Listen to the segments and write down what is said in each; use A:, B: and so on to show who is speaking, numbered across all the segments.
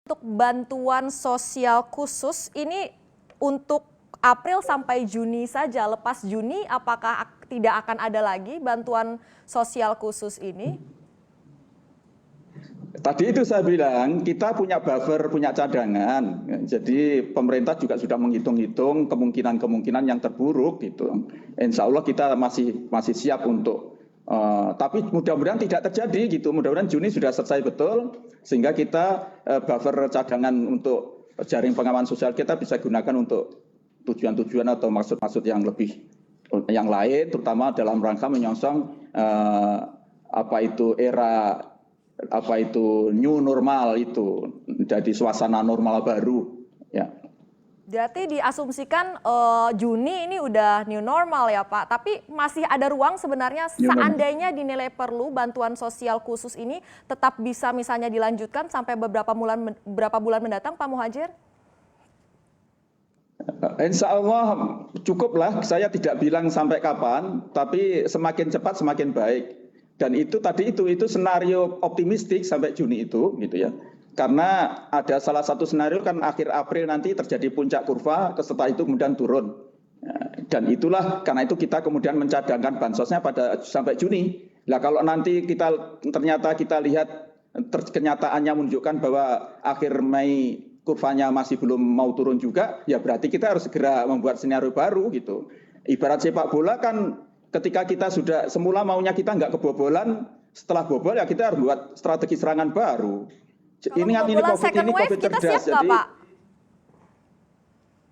A: Untuk bantuan sosial khusus ini untuk April sampai Juni saja. Lepas Juni apakah tidak akan ada lagi bantuan sosial khusus ini?
B: Tadi itu saya bilang kita punya buffer, punya cadangan. Jadi pemerintah juga sudah menghitung-hitung kemungkinan-kemungkinan yang terburuk gitu. Insya Allah kita masih siap untuk tapi mudah-mudahan tidak terjadi gitu. Mudah-mudahan Juni sudah selesai betul sehingga kita buffer cadangan untuk jaring pengaman sosial kita bisa gunakan untuk tujuan-tujuan atau maksud-maksud yang lebih yang lain, terutama dalam rangka menyongsong apa itu new normal itu jadi suasana normal baru ya.
A: Berarti diasumsikan Juni ini udah new normal ya Pak, tapi masih ada ruang sebenarnya seandainya dinilai perlu bantuan sosial khusus ini tetap bisa misalnya dilanjutkan sampai beberapa bulan mendatang Pak Muhadjir?
B: Insya Allah cukuplah, saya tidak bilang sampai kapan, tapi semakin cepat semakin baik. Dan itu tadi itu senario optimistik sampai Juni itu gitu ya. Karena ada salah satu senario kan akhir April nanti terjadi puncak kurva, setelah itu kemudian turun. Dan itulah karena itu kita kemudian mencadangkan bansosnya pada sampai Juni. Nah kalau nanti ternyata kita lihat kenyataannya menunjukkan bahwa akhir Mei kurvanya masih belum mau turun juga, ya berarti kita harus segera membuat skenario baru gitu. Ibarat sepak bola kan ketika kita sudah semula maunya kita nggak kebobolan, setelah bobol ya kita harus buat strategi serangan baru.
A: Kalau ini COVID cerdas, jadi Pak?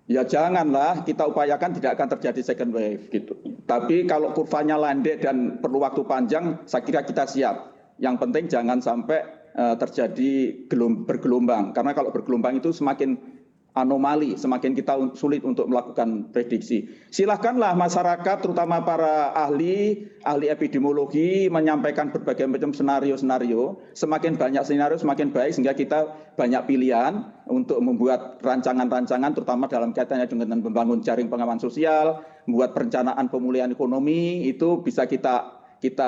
B: Ya janganlah kita upayakan tidak akan terjadi second wave gitu. Tapi kalau kurvanya landai dan perlu waktu panjang, saya kira kita siap. Yang penting jangan sampai terjadi bergelombang. Karena kalau bergelombang itu semakin anomali, semakin kita sulit untuk melakukan prediksi. Silahkanlah masyarakat, terutama para ahli epidemiologi, menyampaikan berbagai macam senario-senario. Semakin banyak senario, semakin baik, sehingga kita banyak pilihan untuk membuat rancangan-rancangan, terutama dalam kaitannya dengan membangun jaring pengaman sosial, membuat perencanaan pemulihan ekonomi, itu bisa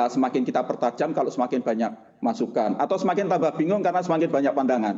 B: semakin kita pertajam kalau semakin banyak masukan. Atau semakin tambah bingung karena semakin banyak pandangan.